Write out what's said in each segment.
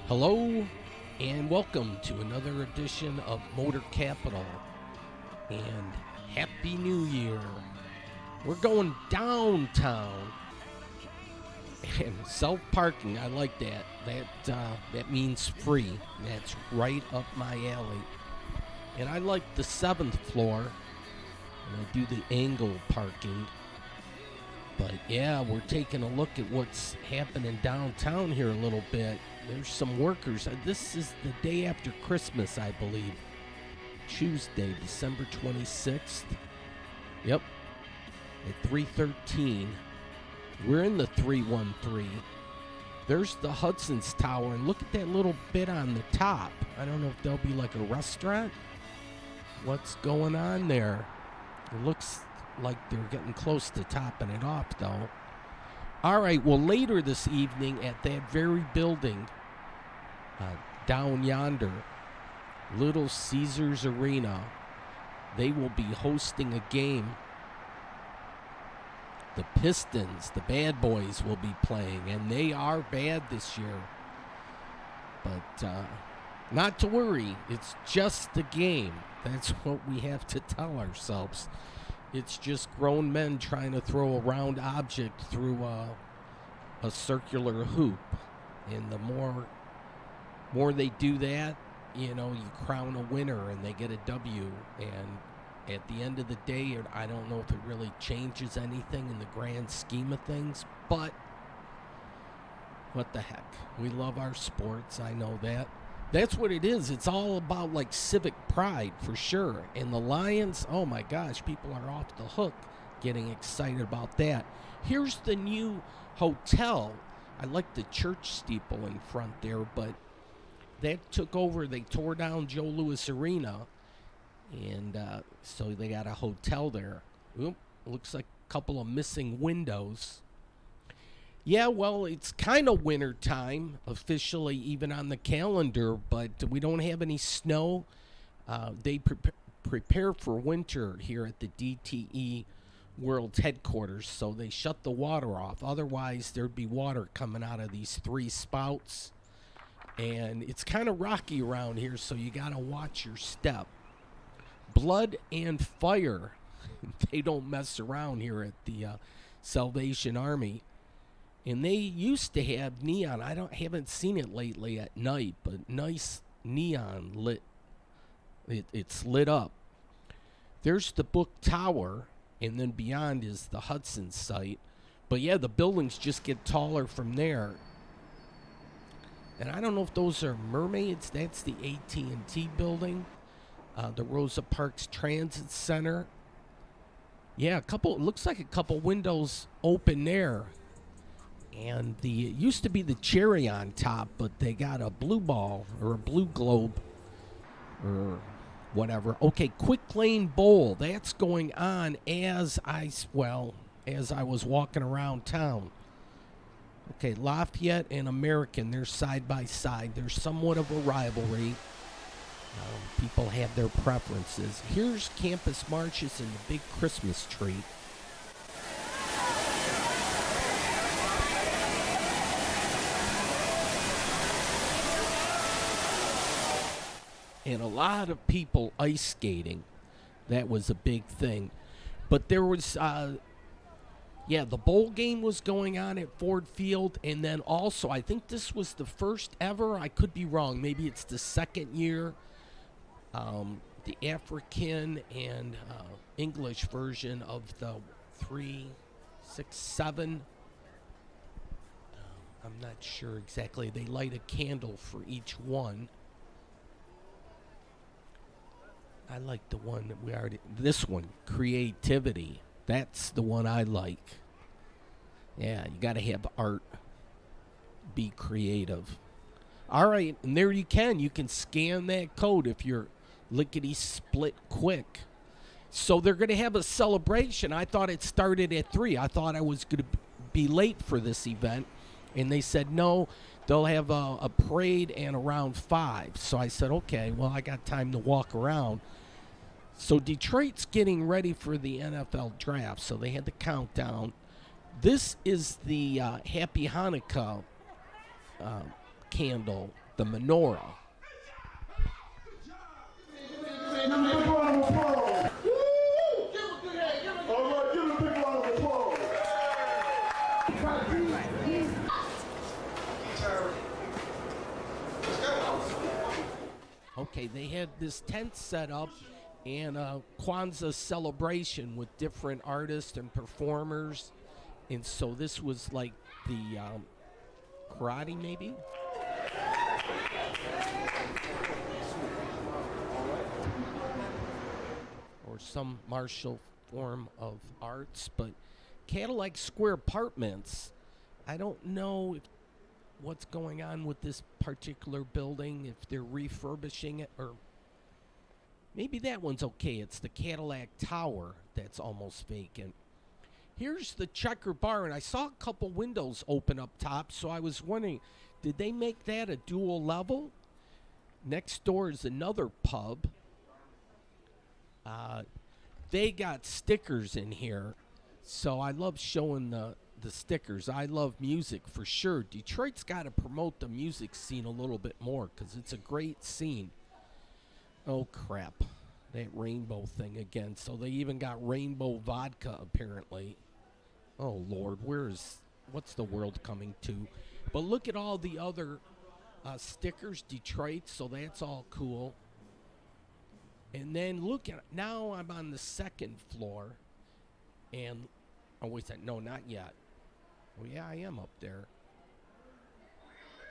Hello and welcome to another edition of Motor Capital and Happy New Year. We're going downtown and self-parking. I like that. That means free. That's right up my alley. And I like the 7th floor and I do the angle parking. But yeah, we're taking a look at what's happening downtown here a little bit. There's some workers. This is the day after Christmas, I believe. Tuesday, December 26th. Yep. At 3:13. We're in the 313. There's the Hudson's Tower, and look at that little bit on the top. I don't know if there'll be like a restaurant. What's going on there? It looks like they're getting close to topping it off, though. All right, well, later this evening at that very building down yonder, Little Caesars Arena, they will be hosting a game. The Pistons, the bad boys, will be playing, and they are bad this year. But not to worry, it's just a game. That's what we have to tell ourselves. It's just grown men trying to throw a round object through a circular hoop. And the more they do that, you crown a winner and they get a W. And at the end of the day, I don't know if it really changes anything in the grand scheme of things, but what the heck? We love our sports. I know that. That's what it is. It's all about like civic pride for sure. And the Lions, oh my gosh, people are off the hook getting excited about that. Here's the new hotel. I like the church steeple in front there, but that took over. They tore down Joe Louis Arena, and so they got a hotel there. Oop, looks like a couple of missing windows. Yeah, well, it's kind of winter time, officially, even on the calendar, but we don't have any snow. They prepare for winter here at the DTE World Headquarters, so they shut the water off. Otherwise, there'd be water coming out of these 3 spouts, and it's kind of rocky around here, so you got to watch your step. Blood and fire. They don't mess around here at the Salvation Army. And they used to have neon. Haven't seen it lately at night, but nice neon lit. It's lit up. There's the Book Tower, and then beyond is the Hudson site. But yeah, the buildings just get taller from there. And I don't know if those are mermaids. That's the AT&T building, the Rosa Parks Transit Center. Yeah, it looks like a couple windows open there. And it used to be the cherry on top, but they got a blue ball or a blue globe or whatever. Okay, Quick Lane Bowl. That's going on as I was walking around town. Okay, Lafayette and American, they're side by side. There's somewhat of a rivalry. People have their preferences. Here's Campus Marches and the big Christmas tree. And a lot of people ice skating. That was a big thing. But there was, the bowl game was going on at Ford Field. And then also, I think this was the first ever, I could be wrong, maybe it's the second year, the African and English version of the 3, 6, 7. I'm not sure exactly. They light a candle for each one. I like the one that this one, Creativity. That's the one I like. Yeah, you got to have art. Be creative. All right, and there you can scan that code if you're lickety split quick. So they're going to have a celebration. I thought it started at 3. I thought I was going to be late for this event. And they said, no, they'll have a parade and around 5. So I said, okay, well, I got time to walk around. So Detroit's getting ready for the NFL draft. So they had the countdown. This is the Happy Hanukkah candle the menorah. Okay, they had this tent set up and a Kwanzaa celebration with different artists and performers. And so this was like the karate, maybe? Or some martial form of arts. But Cadillac Square Apartments, I don't know what's going on with this particular building, if they're refurbishing it, or maybe that one's okay. It's the Cadillac Tower that's almost vacant. Here's the Checker Bar, and I saw a couple windows open up top, so I was wondering, did they make that a dual level? Next door is another pub. They got stickers in here, so I love showing the stickers. I love music for sure. Detroit's got to promote the music scene a little bit more because it's a great scene. Oh, crap. That rainbow thing again. So they even got rainbow vodka, apparently. Oh, Lord. What's the world coming to? But look at all the other stickers, Detroit, so that's all cool. And then look at, now I'm on the second floor. And, oh, wait a second. No, not yet. Oh, yeah, I am up there.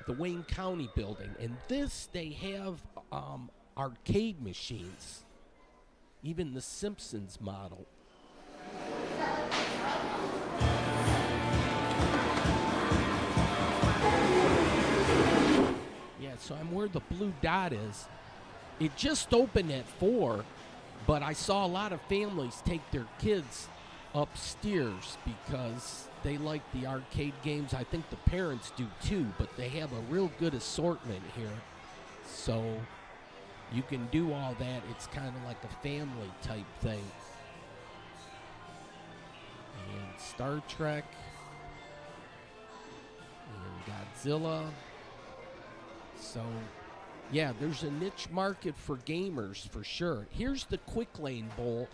The Wayne County building. And this, they have arcade machines. Even the Simpsons model. Yeah, so I'm where the blue dot is. It just opened at 4, but I saw a lot of families take their kids upstairs because they like the arcade games. I think the parents do too, but they have a real good assortment here. So you can do all that. It's kind of like a family type thing. And Star Trek. And Godzilla. So, yeah, there's a niche market for gamers for sure. Here's the Quick Lane Bowl.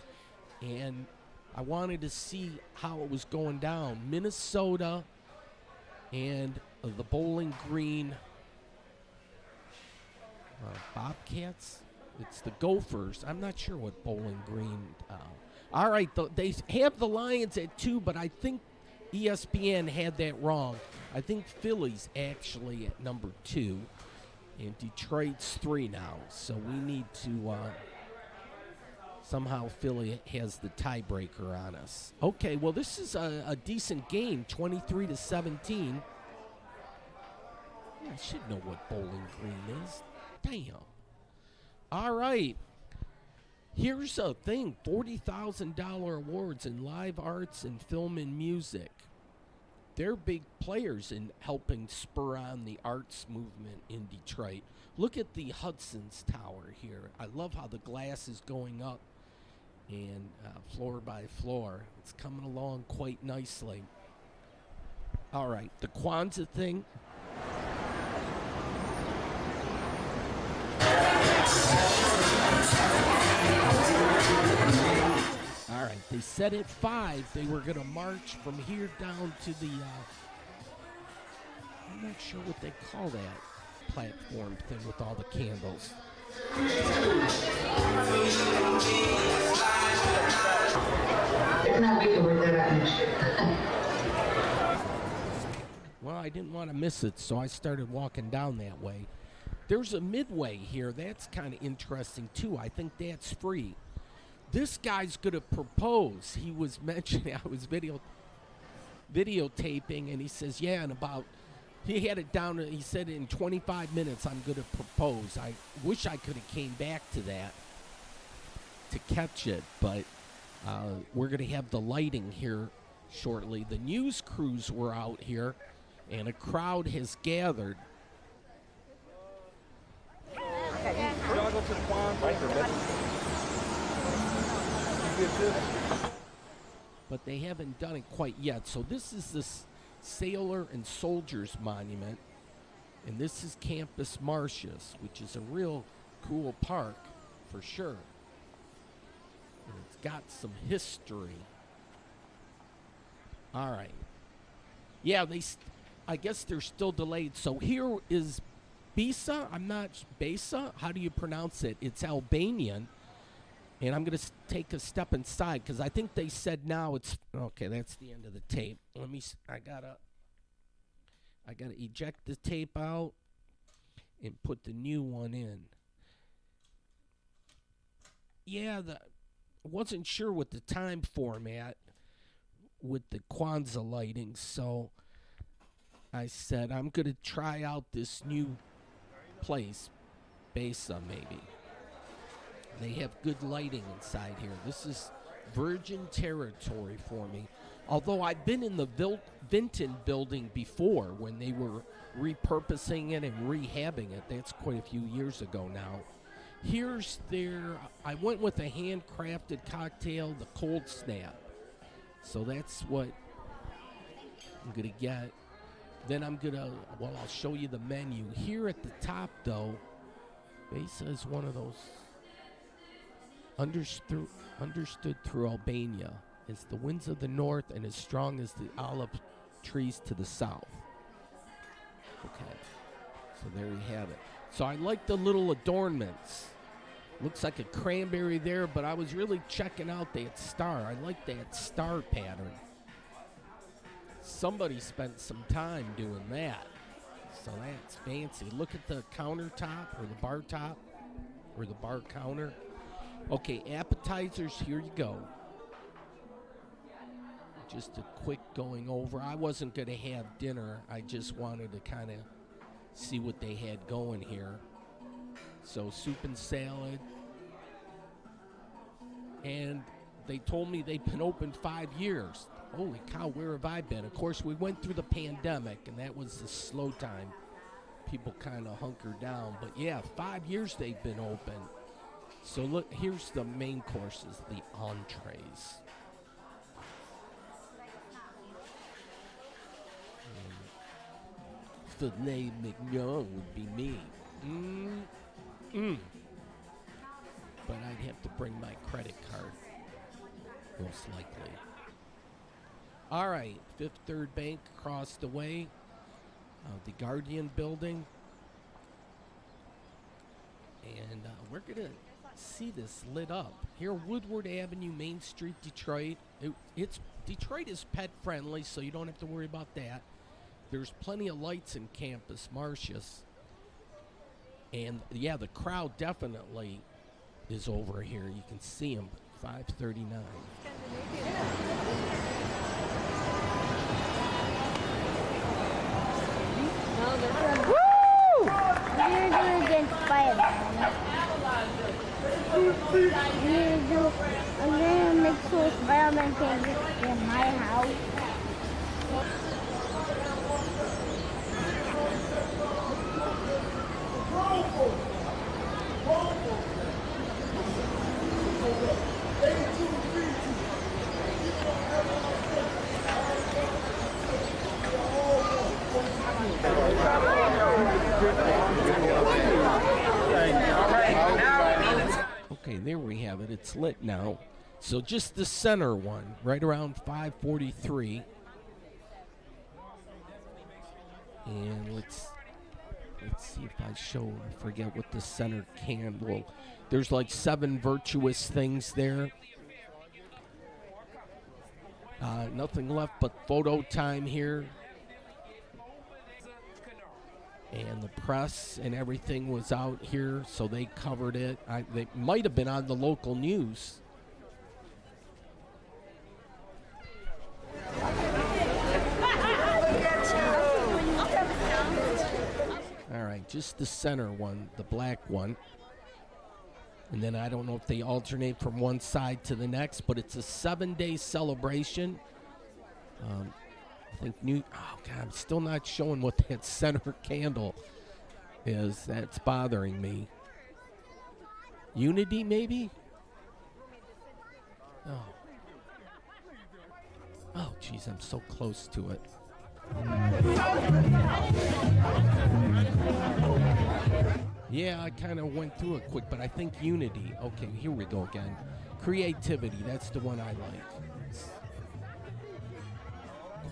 And I wanted to see how it was going down. Minnesota and the Bowling Green Bobcats. It's the Gophers. I'm not sure what Bowling Green. All right, they have the Lions at 2, but I think ESPN had that wrong. I think Philly's actually at number 2, and Detroit's 3 now. So we need to somehow Philly has the tiebreaker on us. Okay, well this is a decent game, 23-17. I should know what Bowling Green is. Damn. All right. Here's a thing, $40,000 awards in live arts and film and music. They're big players in helping spur on the arts movement in Detroit. Look at the Hudson's Tower here. I love how the glass is going up and floor by floor. It's coming along quite nicely. All right, the Kwanzaa thing. All right, they said at 5 they were going to march from here down to the, I'm not sure what they call that platform thing with all the candles. Well, I didn't want to miss it, so I started walking down that way. There's a Midway here. That's kind of interesting, too. I think that's free. This guy's going to propose. He was mentioning, I was videotaping, and he says, yeah, in about, he had it down, he said in 25 minutes I'm going to propose. I wish I could have came back to that to catch it, but we're going to have the lighting here shortly. The news crews were out here, and a crowd has gathered. But they haven't done it quite yet. So this is the Sailor and Soldiers Monument. And this is Campus Martius, which is a real cool park for sure. And it's got some history. All right. Yeah, I guess they're still delayed. So here is Bisa. I'm not Besa. How do you pronounce it? It's Albanian. And I'm going to take a step inside because I think they said now it's okay. That's the end of the tape. I gotta eject the tape out and put the new one in. Yeah, wasn't sure with the time format with the Kwanzaa lighting, so I said I'm going to try out this new place, Besa maybe. They have good lighting inside here. This is virgin territory for me. Although I've been in the Vinton building before when they were repurposing it and rehabbing it. That's quite a few years ago now. I went with a handcrafted cocktail, the Cold Snap. So that's what I'm going to get. Then I'll show you the menu. Here at the top, though, Besa is one of those understood through Albania. It's the winds of the north and as strong as the olive trees to the south. Okay, so there you have it. So I like the little adornments. Looks like a cranberry there, but I was really checking out that star. I like that star pattern. Somebody spent some time doing that. So that's fancy. Look at the countertop or the bar top or the bar counter. Okay, appetizers, here you go. Just a quick going over. I wasn't going to have dinner. I just wanted to kind of see what they had going here. So soup and salad. And they told me they've been open 5 years. Holy cow, where have I been? Of course, we went through the pandemic, and that was the slow time. People kind of hunkered down. But yeah, 5 years they've been open. So look, here's the main courses, the entrees. Filet mignon would be me. But I'd have to bring my credit card, most likely. All right, Fifth Third Bank across the way. The Guardian building. And we're going to see this lit up. Here, Woodward Avenue, Main Street, Detroit. Detroit is pet friendly, so you don't have to worry about that. There's plenty of lights in Campus Martius. And yeah, the crowd definitely is over here. You can see them, 539. Woo! We're doing against Spider-Man. I'm gonna make sure Spider-Man can't get in my house. Okay, there we have it. It's lit now. So just the center one, right around 5:43. And let's see if I show. I forget what the center candle. There's like 7 virtuous things there. Nothing left but photo time here. And the press and everything was out here, so they covered it. They might have been on the local news. All right, just the center one, the black one. And then I don't know if they alternate from one side to the next, but it's a 7-day celebration. I think oh God, I'm still not showing what that center candle is. That's bothering me. Unity, maybe? Oh, geez, I'm so close to it. Yeah, I kind of went through it quick, but I think unity. Okay, here we go again. Creativity, that's the one I like.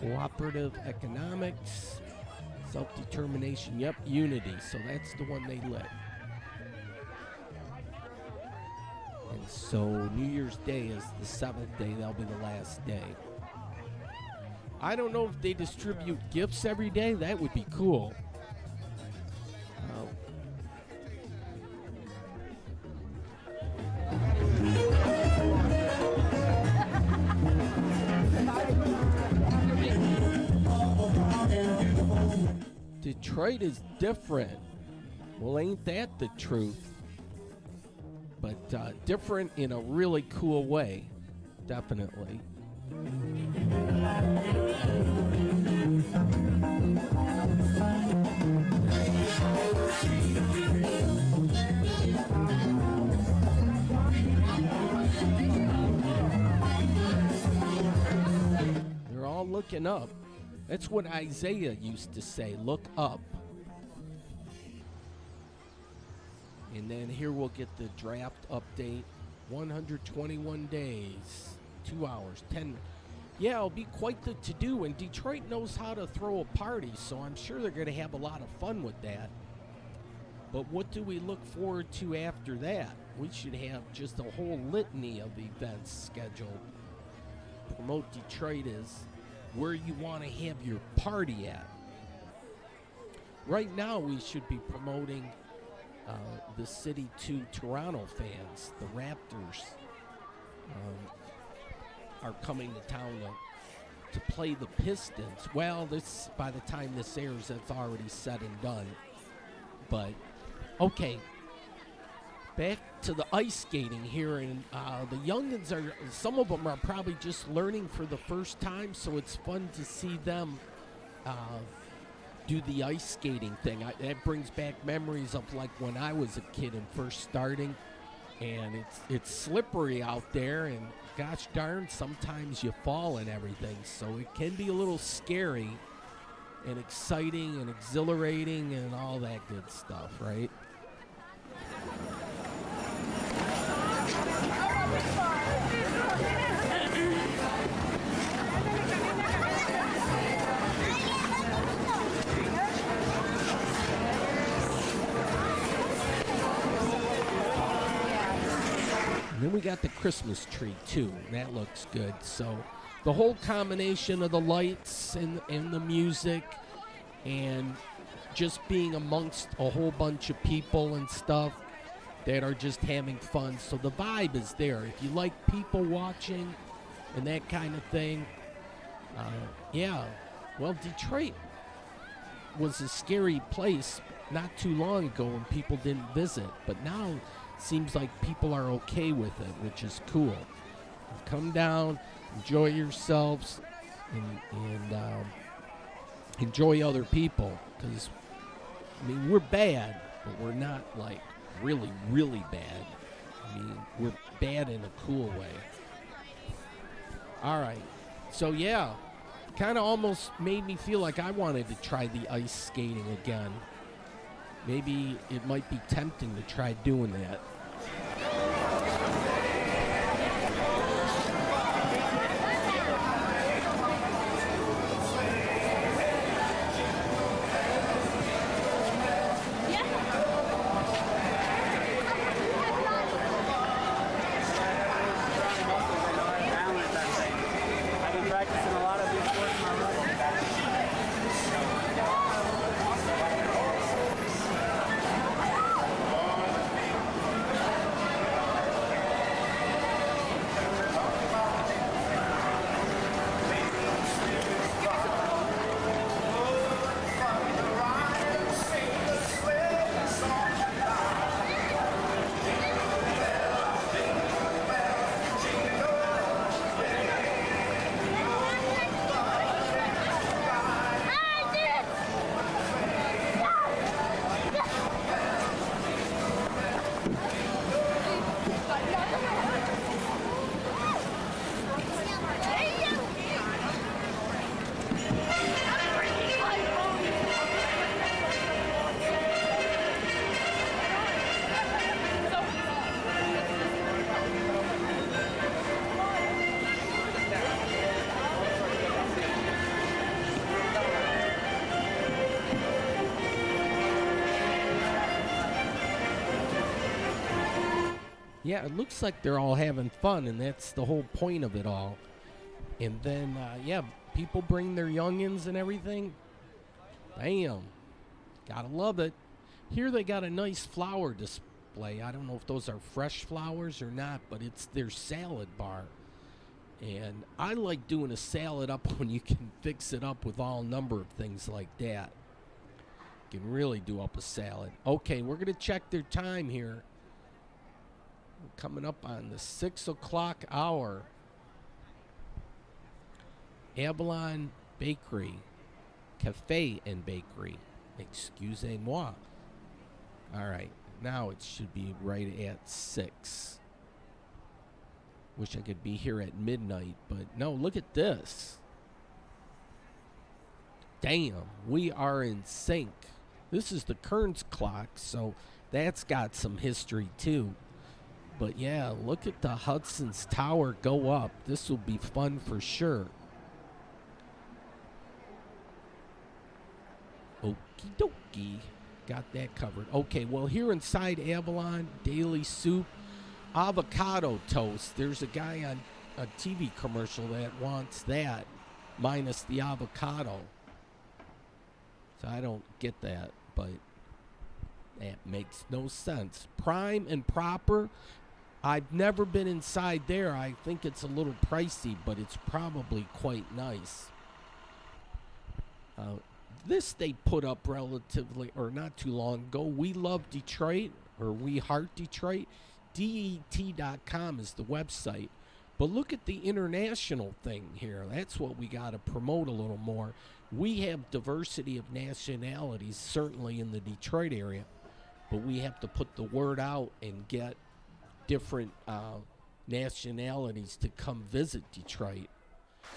Cooperative economics, self-determination, yep, unity. So that's the one they lit. And so New Year's Day is the 7th day. That'll be the last day. I don't know if they distribute gifts every day. That would be cool. Detroit is different. Well, ain't that the truth? But different in a really cool way. Definitely. They're all looking up. That's what Isaiah used to say, look up. And then here we'll get the draft update. 121 days, 2 hours, 10. Yeah, it'll be quite the to-do, and Detroit knows how to throw a party, so I'm sure they're going to have a lot of fun with that. But what do we look forward to after that? We should have just a whole litany of events scheduled. Promote Detroit is where you want to have your party at. Right now, we should be promoting the city to Toronto fans. The Raptors are coming to town to play the Pistons. Well, this by the time this airs, that's already said and done. But, okay, back to the ice skating here, and the youngins are, some of them are probably just learning for the first time, so it's fun to see them do the ice skating thing. That brings back memories of like when I was a kid and first starting, and it's slippery out there, and gosh darn, sometimes you fall and everything, so it can be a little scary and exciting and exhilarating and all that good stuff, right? And then we got the Christmas tree too. That looks good. So the whole combination of the lights and the music and just being amongst a whole bunch of people and stuff that are just having fun. So the vibe is there. If you like people watching and that kind of thing, yeah. Well, Detroit was a scary place not too long ago when people didn't visit, but now seems like people are okay with it, which is cool. Come down, enjoy yourselves, and enjoy other people, because I mean, we're bad, but we're not like really, really bad. I mean, we're bad in a cool way. All right, so yeah, kind of almost made me feel like I wanted to try the ice skating again. Maybe it might be tempting to try doing that. Yeah, it looks like they're all having fun, and that's the whole point of it all. And then, people bring their youngins and everything. Damn. Gotta love it. Here they got a nice flower display. I don't know if those are fresh flowers or not, but it's their salad bar. And I like doing a salad up when you can fix it up with all number of things like that. You can really do up a salad. Okay, we're going to check their time here. We're coming up on the 6 o'clock hour. Avalon Bakery, Cafe and Bakery. Excusez-moi. All right, now it should be right at 6. Wish I could be here at midnight, but no, look at this. Damn, we are in sync. This is the Kearns clock, so that's got some history too. But yeah, look at the Hudson's Tower go up. This will be fun for sure. Okie dokie. Got that covered. Okay, well, here inside Avalon, Daily Soup, avocado toast. There's a guy on a TV commercial that wants that, minus the avocado. So I don't get that, but that makes no sense. Prime and Proper, I've never been inside there. I think it's a little pricey, but it's probably quite nice. This they put up relatively, or not too long ago. We Love Detroit, or We Heart Detroit. DET.com is the website. But look at the international thing here. That's what we got to promote a little more. We have diversity of nationalities, certainly in the Detroit area. But we have to put the word out and get different nationalities to come visit Detroit.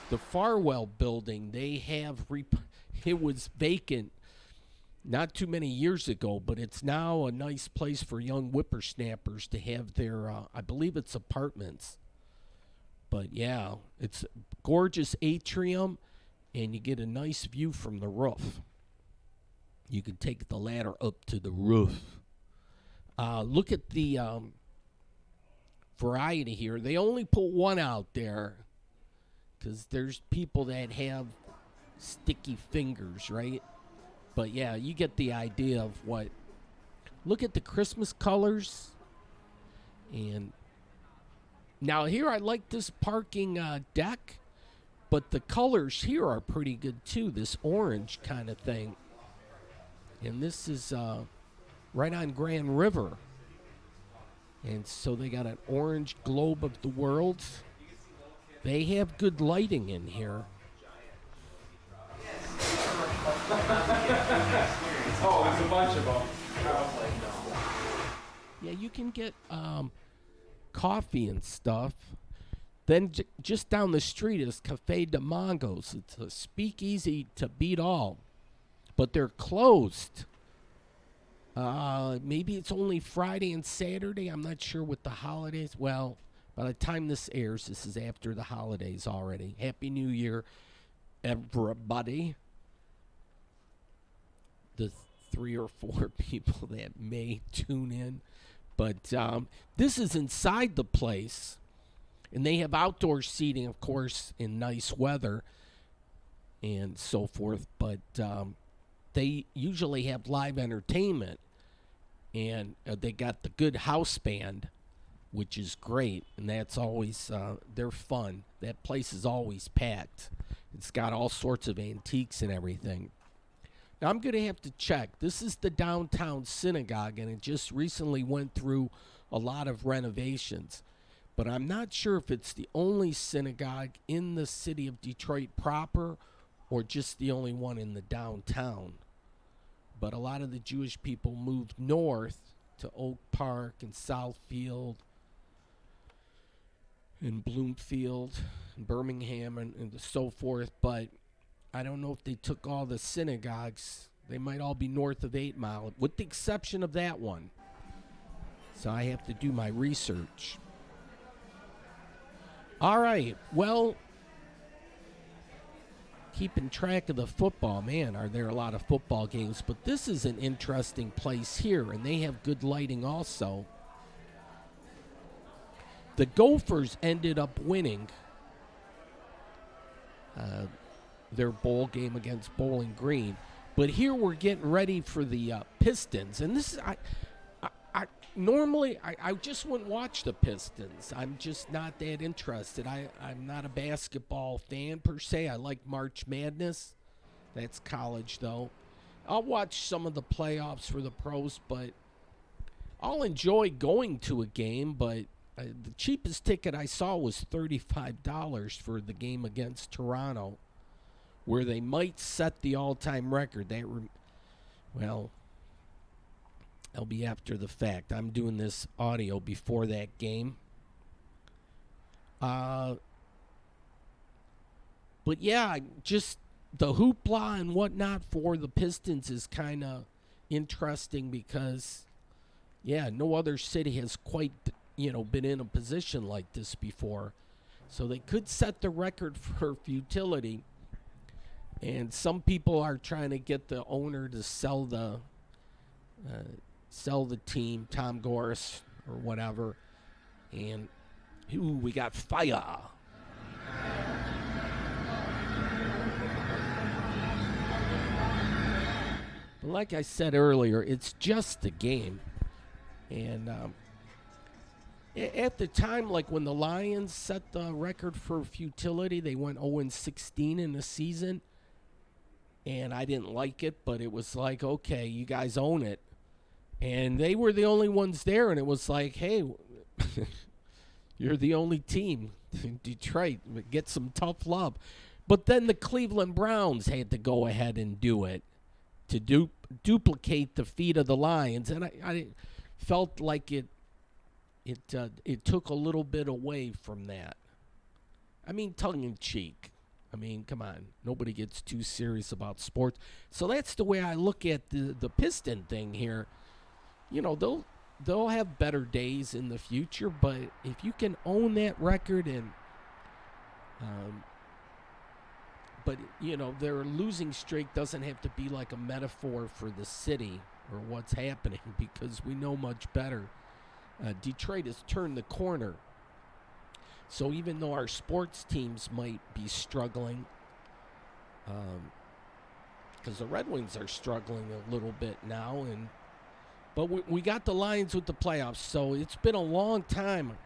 The Farwell building, they have it was vacant not too many years ago, but it's now a nice place for young whippersnappers to have their, I believe it's apartments. But yeah, it's a gorgeous atrium, and you get a nice view from the roof. You can take the ladder up to the roof. Look at the variety here. They only put one out there because there's people that have sticky fingers, right? But yeah, you get the idea of what. Look at the Christmas colors. And now here I like this parking deck, but the colors here are pretty good too. This orange kind of thing. And this is right on Grand River. And so they got an orange globe of the world. They have good lighting in here. Oh, there's a bunch of them. Yeah, you can get coffee and stuff. Then just down the street is Cafe de Mangos. It's a speakeasy to beat all. But they're closed. Maybe it's only Friday and Saturday. I'm not sure with the holidays. Well, by the time this airs, this is after the holidays already. Happy New Year, everybody. The 3 or 4 people that may tune in. But this is inside the place. And they have outdoor seating, of course, in nice weather and so forth. But they usually have live entertainment. And they got the good house band, which is great. And that's always, they're fun. That place is always packed. It's got all sorts of antiques and everything. Now, I'm going to have to check. This is the downtown synagogue, and it just recently went through a lot of renovations. But I'm not sure if it's the only synagogue in the city of Detroit proper or just the only one in the downtown. But a lot of the Jewish people moved north to Oak Park and Southfield and Bloomfield and Birmingham and so forth. But I don't know if they took all the synagogues. They might all be north of 8 Mile, with the exception of that one. So I have to do my research. All right, well, keeping track of the football, man, are there a lot of football games. But this is an interesting place here, and they have good lighting also. The Gophers ended up winning their bowl game against Bowling Green. But here we're getting ready for the Pistons. And this is, normally I just wouldn't watch the Pistons. I'm just not that interested. I'm not a basketball fan per se. I like March Madness. That's college, though. I'll watch some of the playoffs for the pros, but I'll enjoy going to a game. But the cheapest ticket I saw was $35 for the game against Toronto, where they might set the all-time record. Well, that'll be after the fact. I'm doing this audio before that game. But yeah, just the hoopla and whatnot for the Pistons is kind of interesting because, yeah, no other city has quite, been in a position like this before. So they could set the record for futility. And some people are trying to get the owner to sell the team, Tom Gorris or whatever. And we got fire. But like I said earlier, it's just a game. And at the time, like when the Lions set the record for futility, they went 0-16 in the season. And I didn't like it, but it was like, okay, you guys own it. And they were the only ones there, and it was like, hey, you're the only team in Detroit. Get some tough love. But then the Cleveland Browns had to go ahead and do it to duplicate the feat of the Lions. And I felt like it took a little bit away from that. I mean, tongue-in-cheek. I mean, come on. Nobody gets too serious about sports. So that's the way I look at the Piston thing here. They'll have better days in the future, but if you can own that record and but their losing streak doesn't have to be like a metaphor for the city or what's happening, because we know much better. Detroit has turned the corner. So even though our sports teams might be struggling, because the Red Wings are struggling a little bit now, but we got the Lions with the playoffs. So it's been a long time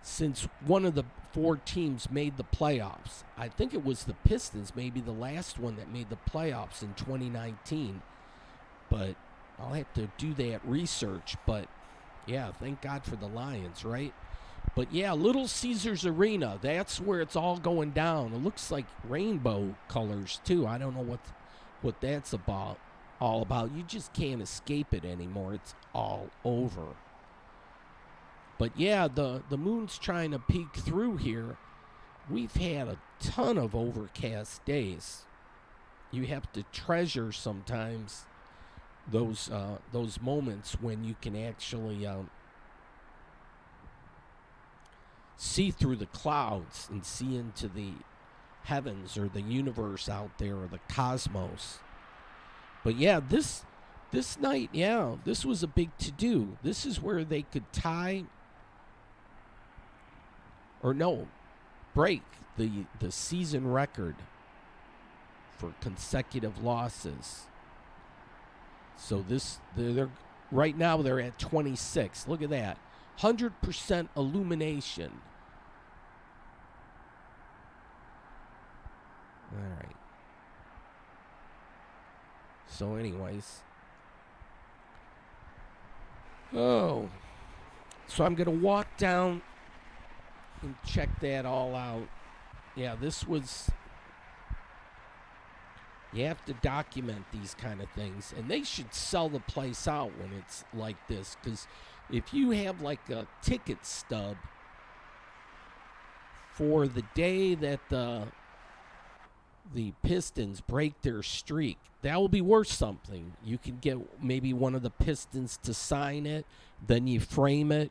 since one of the four teams made the playoffs. I think it was the Pistons, maybe the last one that made the playoffs in 2019. But I'll have to do that research. But yeah, thank God for the Lions, right? But yeah, Little Caesars Arena, that's where it's all going down. It looks like rainbow colors too. I don't know what that's all about. You just can't escape it anymore. It's all over. But yeah, the moon's trying to peek through here. We've had a ton of overcast days. You have to treasure sometimes those moments when you can actually see through the clouds and see into the heavens or the universe out there or the cosmos. But yeah, this night, yeah, this was a big to-do. This is where they could break the season record for consecutive losses. So they're right now they're at 26. Look at that. 100% illumination. All right. So anyways. So I'm going to walk down and check that all out. Yeah, you have to document these kind of things, and they should sell the place out when it's like this, because if you have like a ticket stub for the day that the Pistons break their streak, that will be worth something. You can get maybe one of the Pistons to sign it, then you frame it,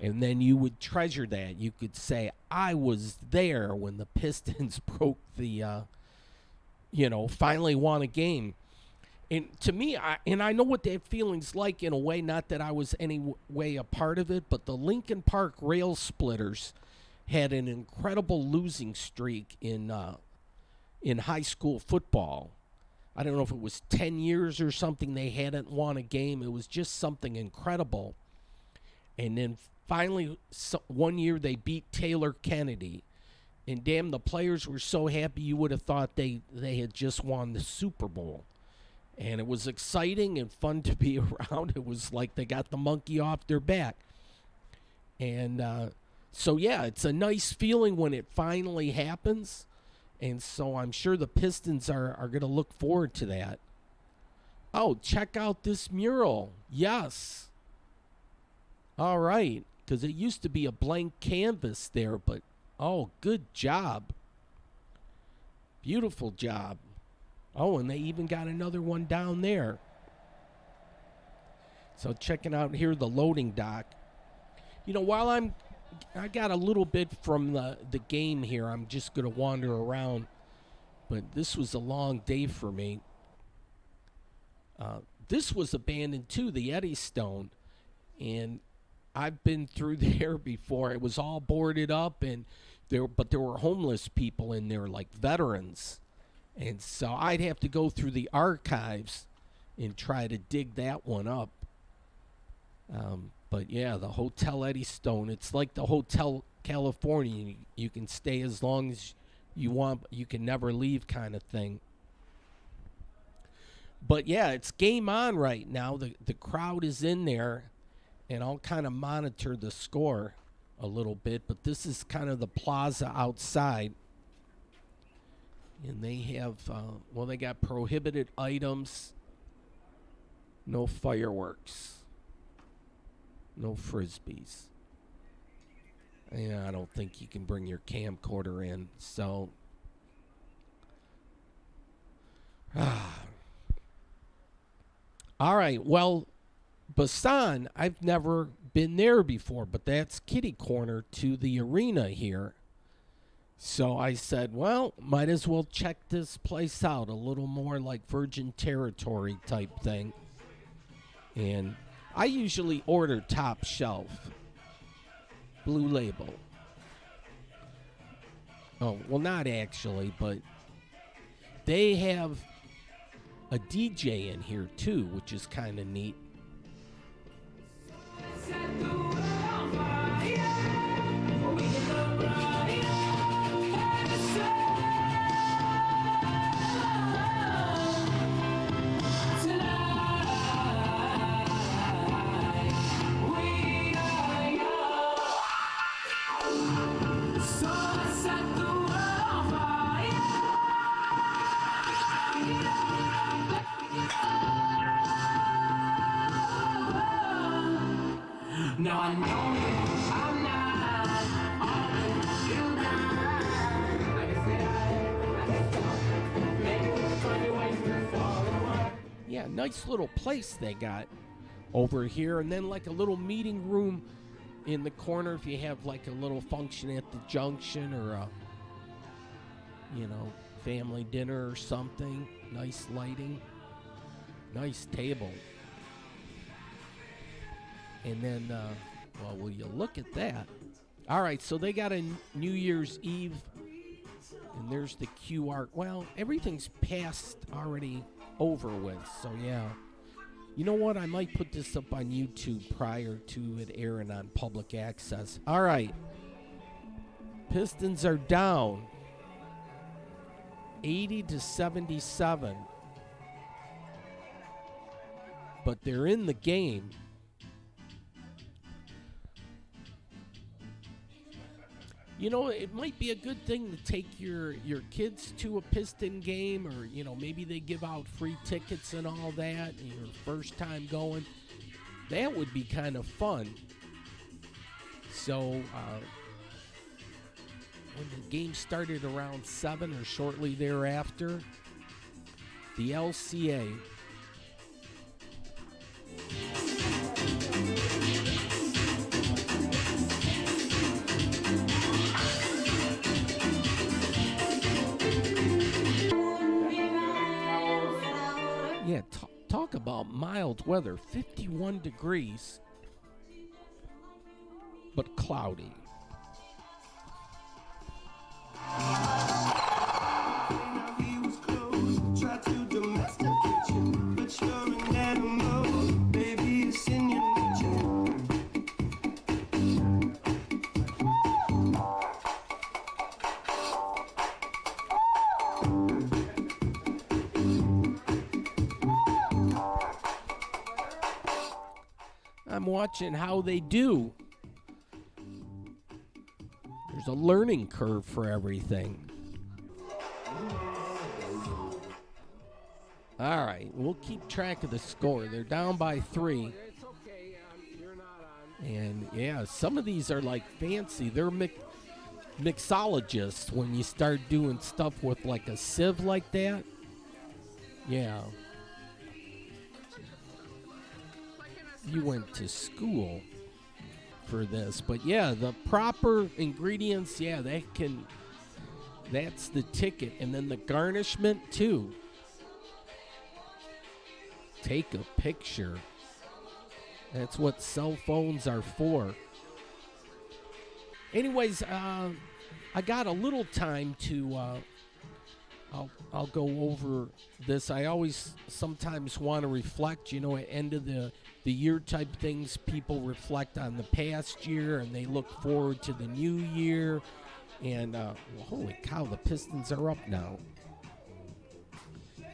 and then you would treasure that. You could say, I was there when the Pistons broke the, finally won a game. And to me, I know what that feeling's like in a way, not that I was any way a part of it, but the Lincoln Park Rail Splitters had an incredible losing streak in high school football. I don't know if it was 10 years or something they hadn't won a game. It was just something incredible. And then finally, one year they beat Taylor Kennedy. And damn, the players were so happy you would have thought they had just won the Super Bowl. And it was exciting and fun to be around. It was like they got the monkey off their back. And so, yeah, it's a nice feeling when it finally happens. And so I'm sure the Pistons are going to look forward to that. Oh, check out this mural. Yes. All right. Because it used to be a blank canvas there, but, oh, good job. Beautiful job. Oh, and they even got another one down there. So checking out here the loading dock. You know, while I got a little bit from the game here, I'm just going to wander around. But this was a long day for me. This was abandoned too, the Eddystone. And I've been through there before. It was all boarded up, but there were homeless people in there, like veterans. And so I'd have to go through the archives and try to dig that one up. But yeah, the Hotel Eddystone, it's like the Hotel California. You can stay as long as you want, but you can never leave kind of thing. But yeah, it's game on right now. The crowd is in there, and I'll kind of monitor the score a little bit. But this is kind of the plaza outside. And they have, they got prohibited items, no fireworks, no frisbees. Yeah, I don't think you can bring your camcorder in, so. All right, well, Basan, I've never been there before, but that's kitty corner to the arena here. So I said, well, might as well check this place out, a little more like Virgin Territory type thing. And I usually order top shelf, Blue Label. Oh, well, not actually, but they have a DJ in here too, which is kind of neat. Now I know I'm not. Yeah, nice little place they got over here, and then like a little meeting room in the corner if you have like a little function at the junction or a, family dinner or something. Nice lighting, nice table. And then, will you look at that? All right, so they got a New Year's Eve, and there's the QR. Well, everything's passed already over with, so yeah. You know what? I might put this up on YouTube prior to it airing on public access. All right. Pistons are down 80-77. But they're in the game. It might be a good thing to take your kids to a Piston game, or, maybe they give out free tickets and all that, and your first time going. That would be kind of fun. So, when the game started around 7 or shortly thereafter, the LCA Yeah, talk about mild weather. 51 degrees, but cloudy. I'm watching how they do. There's a learning curve for everything. All right, we'll keep track of the score. They're down by 3. It's okay. You're not on. And yeah, some of these are like fancy. They're mixologists when you start doing stuff with like a sieve like that. Yeah. You went to school for this, but yeah, the proper ingredients, yeah, that's the ticket. And then the garnishment too. Take a picture. That's what cell phones are for. Anyways, I got a little time to I'll go over this. I always sometimes want to reflect, at end of the year type things. People reflect on the past year and they look forward to the new year. And holy cow, the Pistons are up now.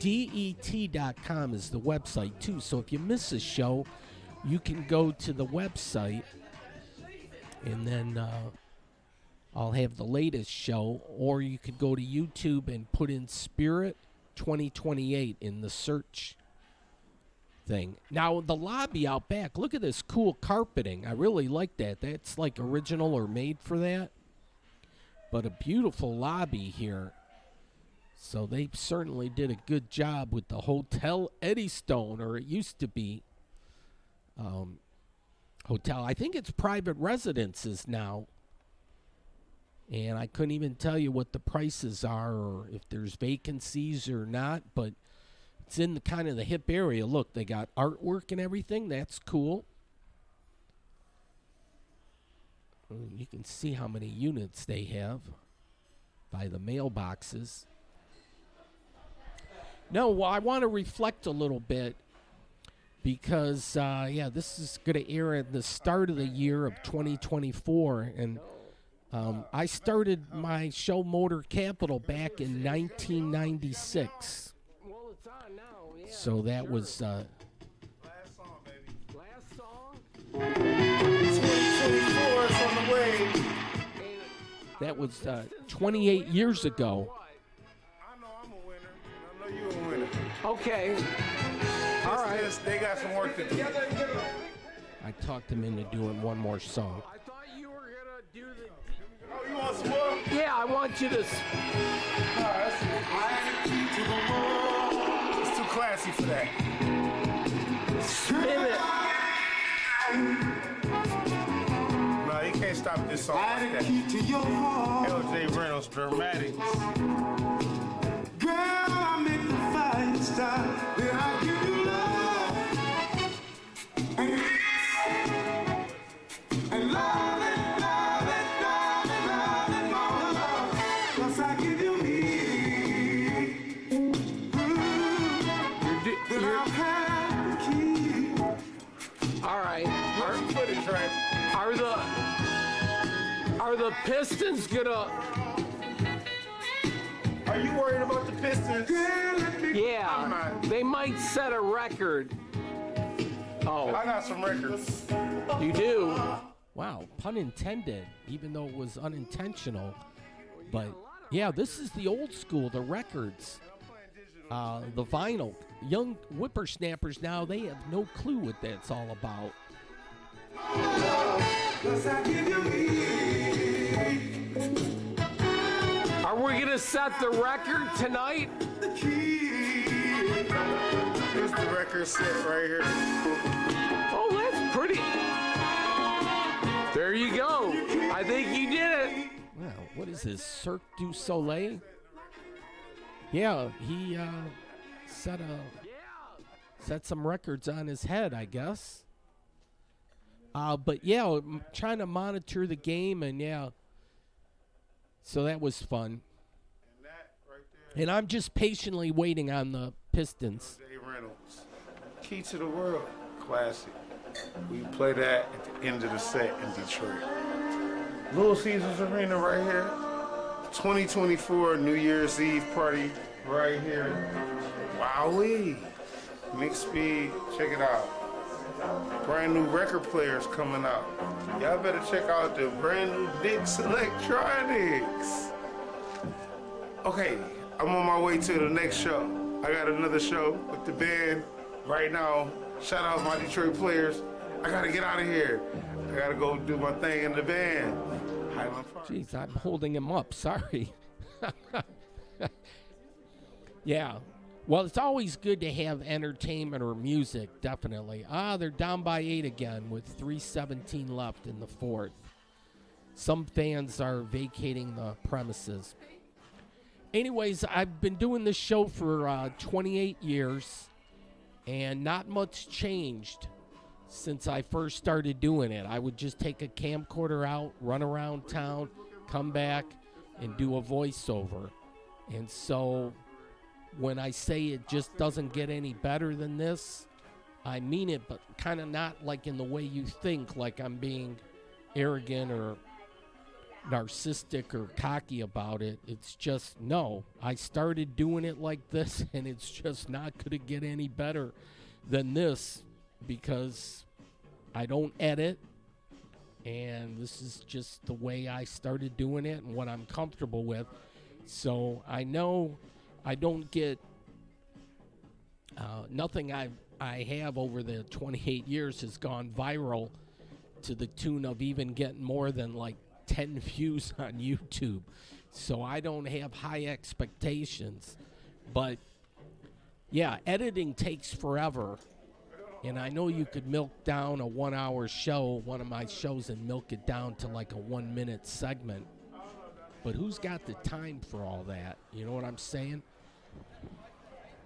DET.com is the website too. So if you miss a show, you can go to the website and then I'll have the latest show, or you could go to YouTube and put in Spirit 2028 in the search thing. Now, the lobby out back, look at this cool carpeting. I really like that. That's like original or made for that. But a beautiful lobby here. So they certainly did a good job with the Hotel Eddystone, or it used to be hotel. I think it's private residences now. And I couldn't even tell you what the prices are or if there's vacancies or not, but it's in the kind of the hip area. Look, they got artwork and everything. That's cool. You can see how many units they have by the mailboxes. No, I want to reflect a little bit because, this is going to air at the start of the year of 2024, and I started my show Motor Capital back in 1996. Well, it's on now. Yeah, so that was... Last song, baby. last song. 2024 is on the way. that was 28 years ago. I know I'm a winner, and I know you're a winner. Okay. All right. They got some work to do. I talked him into doing one more song. I thought you were gonna do the. Oh, you want some more? Yeah, I want you to. It's too classy for that. Spin it. No, you can't stop this song like that. LJ Reynolds, Dramatics. Girl, I make the fight stop. Then I give you love. And love it, love it, love it, love it, more love. 'Cause I give you me. Then I'll have the key. All right. Where's the footage, right? Are the Pistons gonna? Are you worried about the Pistons? I'm Yeah, not. they might set a record. Oh, I got some records. you do? Wow, pun intended, even though it was unintentional. But yeah, this is the old school, the records, the vinyl. Young whippersnappers now, they have no clue what that's all about. 'Cause I give you me. Are we gonna set the record tonight? The key. Here's the record set right here. Oh, that's pretty. There you go. I think you did it. Wow, what is this, Cirque du Soleil? Yeah, he set a set some records on his head, I guess. But yeah, I'm trying to monitor the game, and yeah, so that was fun. And that right there, And I'm just patiently waiting on the Pistons. Jay Reynolds. Key to the World, classic. We play that at the end of the set in Detroit. Little Caesars Arena right here. 2024 New Year's Eve party right here. Wowee. Mixed speed, check it out. Brand new record players coming out. Y'all better check out the brand new Dix Electronics. Okay, I'm on my way to the next show. I got another show with the band right now. Shout out my Detroit players. I gotta get out of here. I gotta go do my thing in the band. Highland Park. Jeez, I'm holding him up. Sorry. Yeah. Well, it's always good to have entertainment or music, definitely. They're down by 8 again with 3:17 left in the fourth. Some fans are vacating the premises. Anyways, I've been doing this show for 28 years, and not much changed since I first started doing it. I would just take a camcorder out, run around town, come back, and do a voiceover. And so when I say it just doesn't get any better than this, I mean it, but kind of not like in the way you think, like I'm being arrogant or narcissistic or cocky about it. It's just, no, I started doing it like this, and it's just not going to get any better than this because I don't edit, and this is just the way I started doing it and what I'm comfortable with. So I know I don't get nothing I have over the 28 years has gone viral to the tune of even getting more than like 10 views on YouTube. So I don't have high expectations. But yeah, editing takes forever. And I know you could milk down a 1-hour show, one of my shows, and milk it down to like a 1-minute segment. But who's got the time for all that? You know what I'm saying?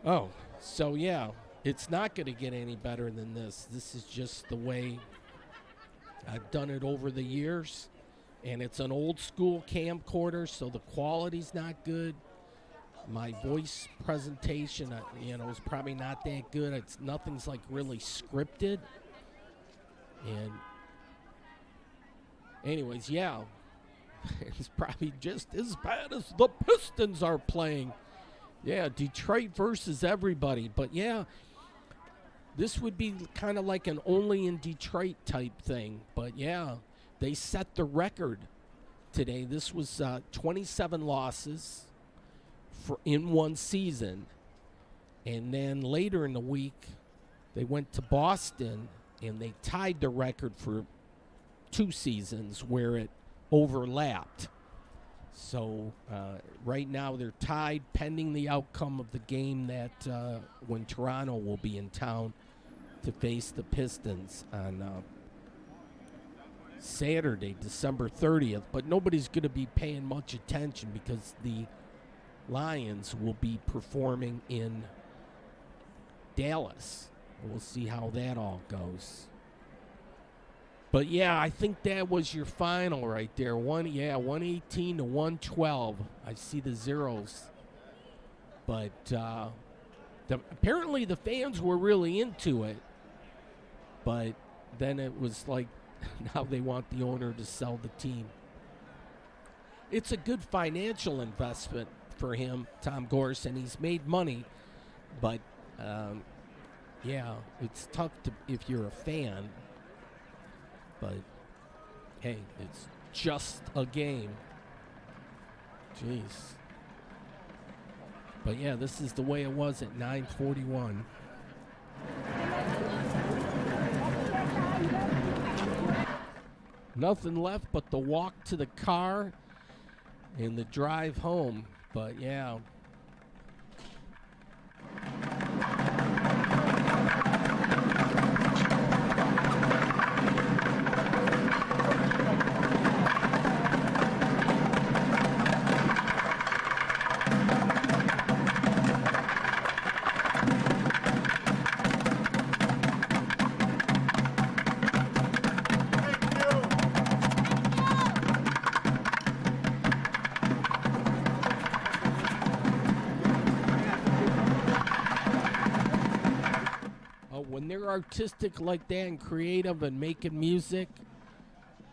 Oh, so yeah, it's not going to get any better than this. This is just the way I've done it over the years. And it's an old school camcorder, so the quality's not good. My voice presentation, is probably not that good. Nothing's like really scripted. And anyways, yeah, it's probably just as bad as the Pistons are playing. Yeah, Detroit versus everybody. But yeah, this would be kind of like an only in Detroit type thing. But yeah, they set the record today. This was 27 losses in one season. And then later in the week, they went to Boston and they tied the record for 2 seasons where it overlapped. So right now they're tied pending the outcome of the game that when Toronto will be in town to face the Pistons on Saturday, December 30th. But nobody's going to be paying much attention because the Lions will be performing in Dallas. We'll see how that all goes. But yeah, I think that was your final right there. 118 to 112. I see the zeros. But apparently the fans were really into it. But then it was like, now they want the owner to sell the team. It's a good financial investment for him, Tom Gorse, and he's made money. But yeah, it's tough if you're a fan. But hey, it's just a game. Jeez. But yeah, this is the way it was at 9:41. Nothing left but the walk to the car and the drive home. But yeah. when they're artistic like that and creative and making music,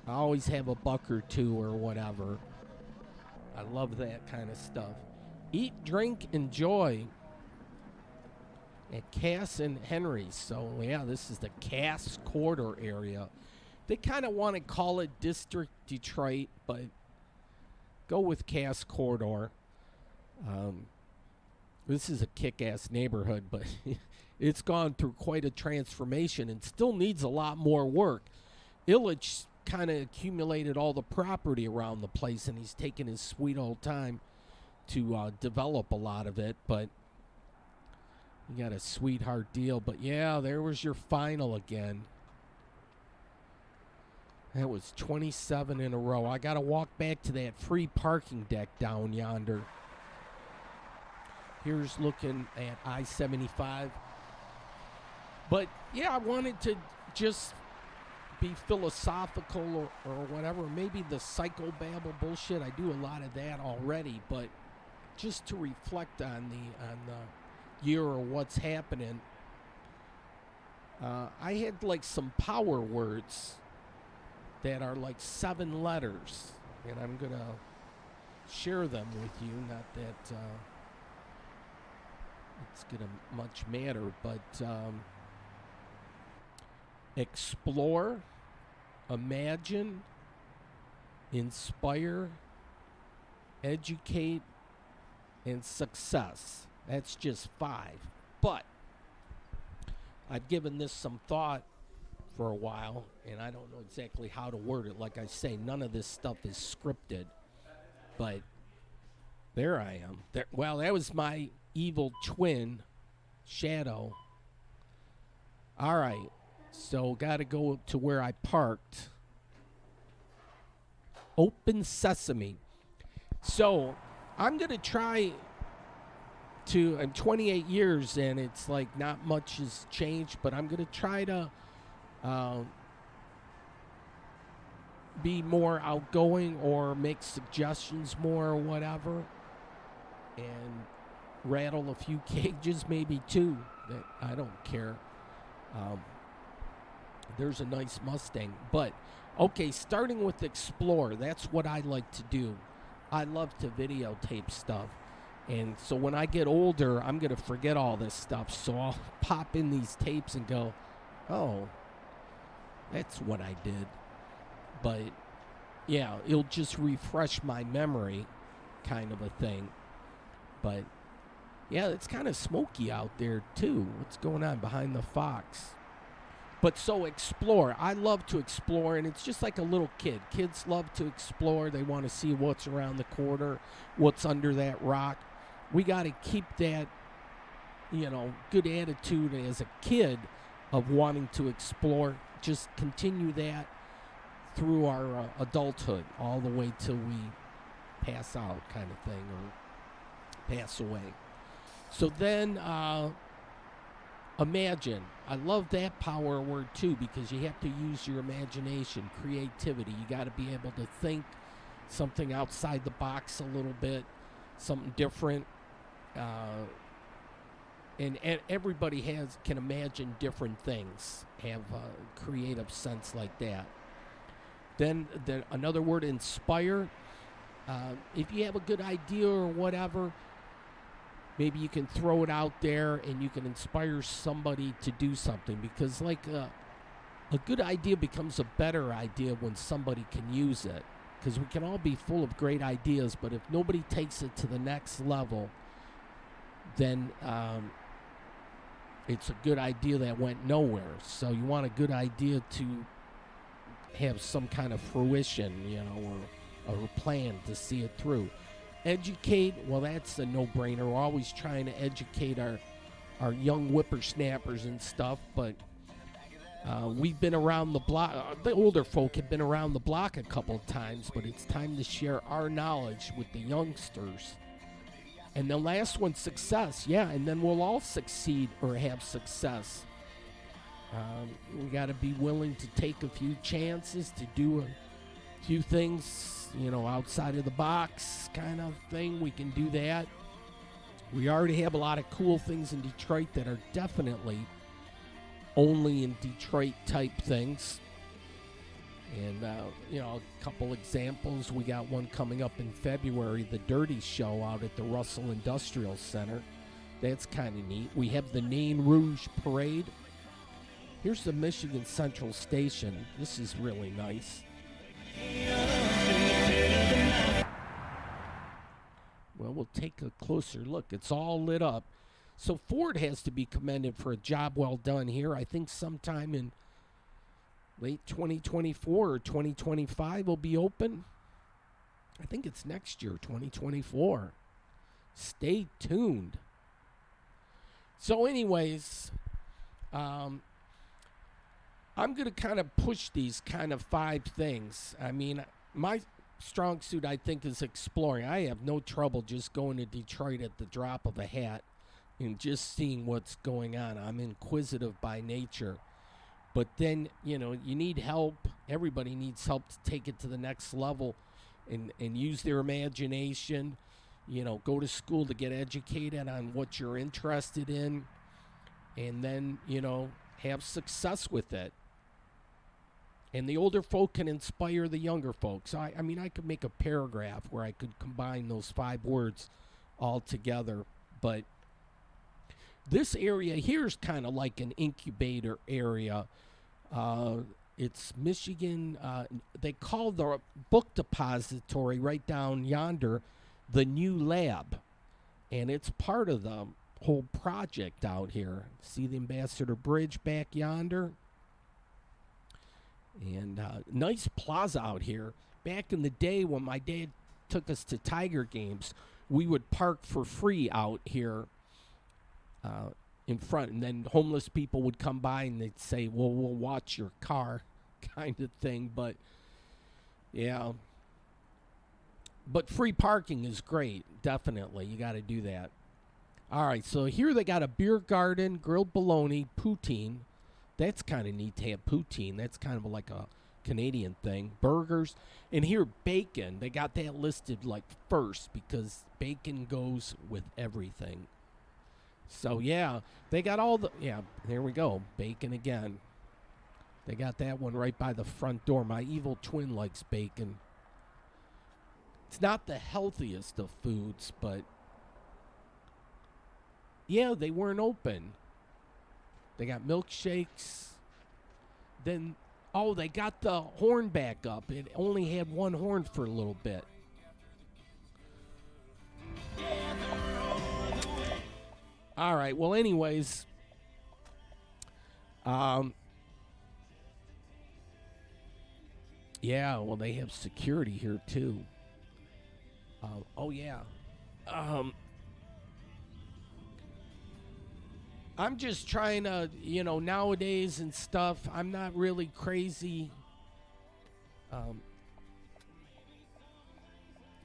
I always have a buck or two or whatever. I love that kind of stuff. Eat, drink, enjoy at Cass and Henry's. So, yeah, this is the Cass Corridor area. They kind of want to call it District Detroit, but go with Cass Corridor. This is a kick-ass neighborhood, but it's gone through quite a transformation and still needs a lot more work. Illich kind of accumulated all the property around the place, and he's taken his sweet old time to develop a lot of it, but you got a sweetheart deal. But yeah, there was your final again. That was 27 in a row. I got to walk back to that free parking deck down yonder. Here's looking at I-75. But yeah, I wanted to just be philosophical or whatever. Maybe the psychobabble bullshit. I do a lot of that already, but just to reflect on the year or what's happening. I had like some power words that are like 7 letters, and I'm gonna share them with you. Not that it's gonna much matter, but explore, imagine, inspire, educate, and success. That's just 5. But I've given this some thought for a while, and I don't know exactly how to word it. Like I say, none of this stuff is scripted. But there I am. Well, that was my evil twin, Shadow. All right. So got to go to where I parked. Open sesame. So I'm going to try to, I'm 28 years and it's like not much has changed, but I'm going to try to be more outgoing or make suggestions more or whatever, and rattle a few cages, maybe 2, that I don't care. There's a nice Mustang. But, okay, starting with Explore, that's what I like to do. I love to videotape stuff. And so when I get older, I'm going to forget all this stuff. So I'll pop in these tapes and go, oh, that's what I did. But, yeah, it'll just refresh my memory kind of a thing. But, yeah, it's kind of smoky out there, too. What's going on behind the Fox? But so explore. I love to explore, and it's just like a little kid. Kids love to explore. They want to see what's around the corner, what's under that rock. We got to keep that, good attitude as a kid of wanting to explore. Just continue that through our adulthood, all the way till we pass out kind of thing, or pass away. So then imagine. I love that power word too, because you have to use your imagination, creativity. You got to be able to think something outside the box a little bit, something different. And everybody can imagine different things, have a creative sense like that. Then another word, inspire. If you have a good idea or whatever, maybe you can throw it out there and you can inspire somebody to do something, because like a good idea becomes a better idea when somebody can use it, because we can all be full of great ideas, but if nobody takes it to the next level, then it's a good idea that went nowhere. So you want a good idea to have some kind of fruition, or a plan to see it through. Educate, well, that's a no-brainer. We're always trying to educate our young whippersnappers and stuff, but we've been around the block. The older folk have been around the block a couple of times, but it's time to share our knowledge with the youngsters. And the last one, success. Yeah, and then we'll all succeed or have success. We got to be willing to take a few chances, to do a few things, outside of the box kind of thing. We can do that. We already have a lot of cool things in Detroit that are definitely only in Detroit type things. And, a couple examples. We got one coming up in February, the Dirty Show out at the Russell Industrial Center. That's kind of neat. We have the Nain Rouge Parade. Here's the Michigan Central Station. This is really nice. Well, we'll take a closer look. It's all lit up. So Ford has to be commended for a job well done here. I think sometime in late 2024 or 2025 will be open. I think it's next year, 2024. Stay tuned. So anyways, I'm going to kind of push these kind of 5 things. I mean, my strong suit, I think, is exploring. I have no trouble just going to Detroit at the drop of a hat and just seeing what's going on. I'm inquisitive by nature. But then, you need help. Everybody needs help to take it to the next level and use their imagination. Go to school to get educated on what you're interested in. And then, have success with it. And the older folk can inspire the younger folks. I could make a paragraph where I could combine those 5 words all together. But this area here is kind of like an incubator area. It's Michigan. They call the book depository right down yonder the new lab. And it's part of the whole project out here. See the Ambassador Bridge back yonder? And nice plaza out here. Back in the day when my dad took us to Tiger games, we would park for free out here in front. And then homeless people would come by and they'd say, well, we'll watch your car kind of thing. But, yeah. But free parking is great. Definitely. You got to do that. All right, so here they got a beer garden, grilled bologna, poutine. That's kind of neat to have poutine. That's kind of like a Canadian thing. Burgers. And here, bacon. They got that listed like first because bacon goes with everything. So, yeah, they got all the... Yeah, there we go. Bacon again. They got that one right by the front door. My evil twin likes bacon. It's not the healthiest of foods, but... Yeah, they weren't open. They got milkshakes. Then, they got the horn back up. It only had one horn for a little bit. All right, well, anyways. Yeah, well, they have security here, too. Yeah. I'm just trying to, nowadays and stuff, I'm not really crazy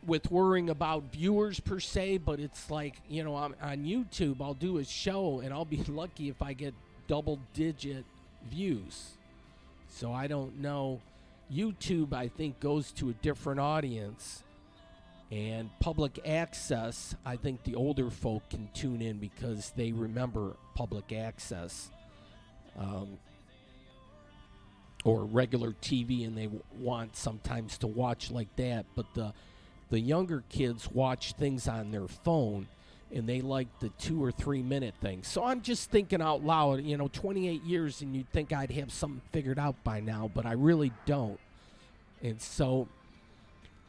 with worrying about viewers per se, but it's like, I'm on YouTube, I'll do a show and I'll be lucky if I get double-digit views. So I don't know. YouTube, I think, goes to a different audience. And public access, I think the older folk can tune in because they remember public access or regular TV, and they want sometimes to watch like that. But the younger kids watch things on their phone, and they like the 2 or 3 minute things. So I'm just thinking out loud, 28 years, and you'd think I'd have something figured out by now, but I really don't. And so...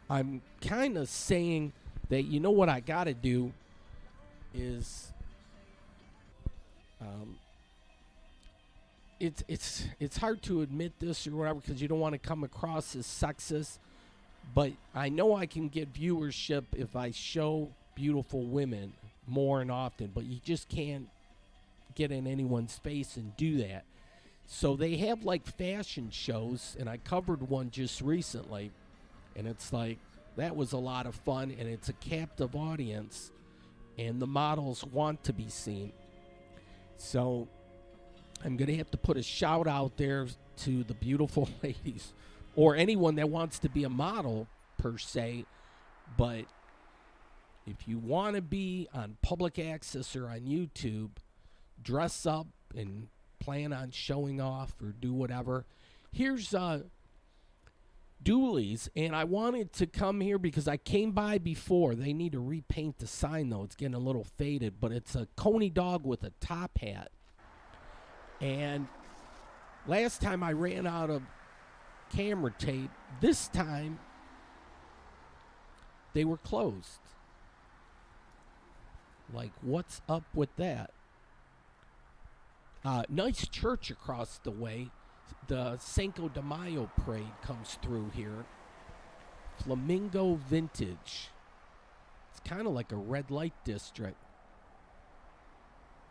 I'm kind of saying that, what I got to do is it's hard to admit this or whatever because you don't want to come across as sexist, but I know I can get viewership if I show beautiful women more and often, but you just can't get in anyone's face and do that. So they have like fashion shows, and I covered one just recently. And it's like, that was a lot of fun, and it's a captive audience, and the models want to be seen. So I'm going to have to put a shout out there to the beautiful ladies, or anyone that wants to be a model, per se. But if you want to be on public access or on YouTube, dress up and plan on showing off or do whatever, here's Dooley's, and I wanted to come here because I came by before. They need to repaint the sign, though. It's getting a little faded, but it's a Coney dog with a top hat. And last time I ran out of camera tape. This time, they were closed. Like, what's up with that? Nice church across the way. The Cinco de Mayo parade comes through here. Flamingo Vintage. It's kind of like a red light district.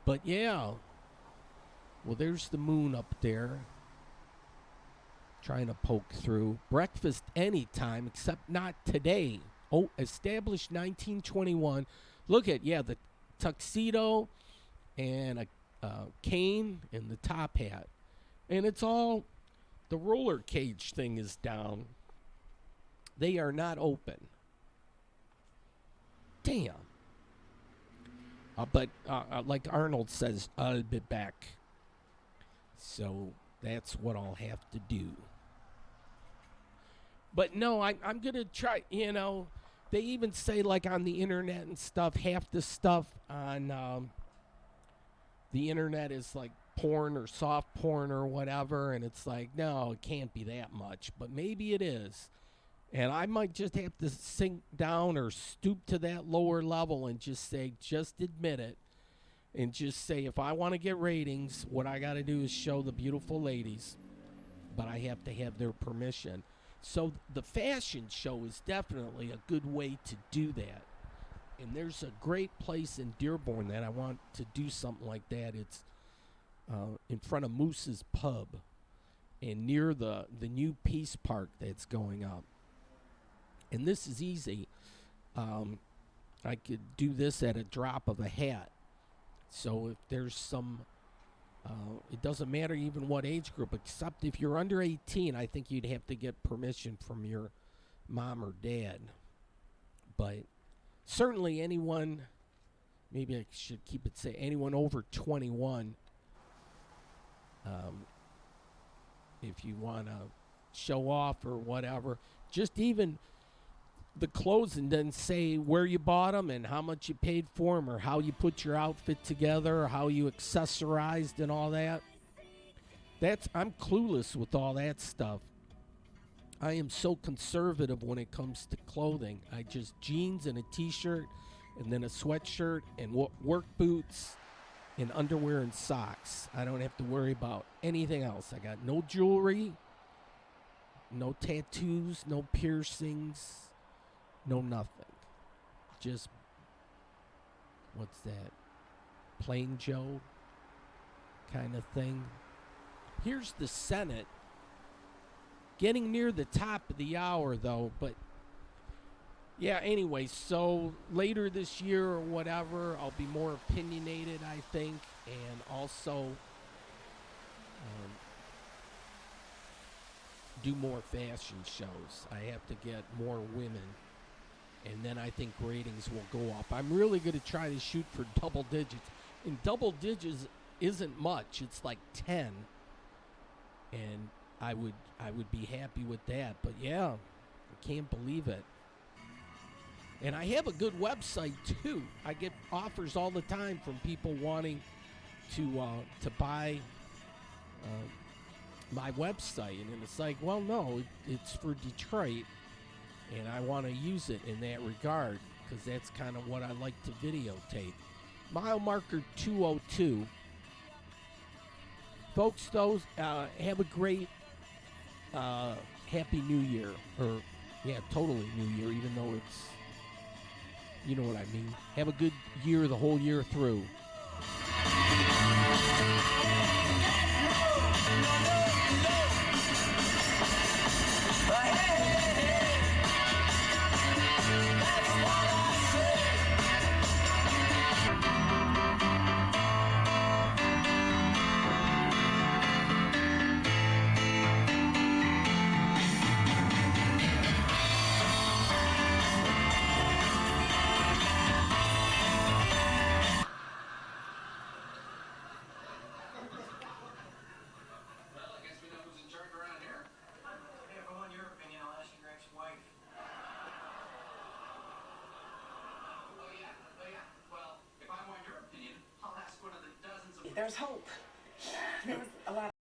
But yeah. Well, there's the moon up there. Trying to poke through. Breakfast anytime, except not today. Oh, established 1921. Look at, the tuxedo and a cane and the top hat. And it's all, the roller cage thing is down. They are not open. Damn. But like Arnold says, I'll be back. So that's what I'll have to do. But no, I'm going to try, they even say like on the internet and stuff, half the stuff on the internet is like porn or soft porn or whatever, and it's like, no, it can't be that much, but maybe it is. And I might just have to sink down or stoop to that lower level and just say, just admit it, and just say, if I want to get ratings, what I got to do is show the beautiful ladies, but I have to have their permission. So the fashion show is definitely a good way to do that. And there's a great place in Dearborn that I want to do something like that. It's in front of Moose's Pub and near the new Peace Park that's going up. And this is easy. I could do this at a drop of a hat. So if there's some, it doesn't matter even what age group, except if you're under 18, I think you'd have to get permission from your mom or dad. But certainly anyone, maybe I should keep it say anyone over 21, if you want to show off or whatever, just even the clothes and then say where you bought them and how much you paid for them or how you put your outfit together or how you accessorized and all that. I'm clueless with all that stuff. I am so conservative when it comes to clothing. I just jeans and a t-shirt and then a sweatshirt and work boots and underwear and socks. I don't have to worry about anything else. I got no jewelry, no tattoos, no piercings, no nothing. Just, what's that? Plain Joe kind of thing. Here's the Senate. Getting near the top of the hour, though, but yeah, anyway, so later this year or whatever, I'll be more opinionated, I think, and also do more fashion shows. I have to get more women, and then I think ratings will go up. I'm really going to try to shoot for double digits, and double digits isn't much. It's like 10, and I would be happy with that. But yeah, I can't believe it. And I have a good website too. I get offers all the time from people wanting to buy my website, and it's like, well, no, it's for Detroit, and I want to use it in that regard because that's kind of what I like to videotape. Mile marker 202. Folks, those have a great Happy New Year, or yeah, totally New Year, even though it's, you know what I mean. Have a good year the whole year through. there's hope. There was a lot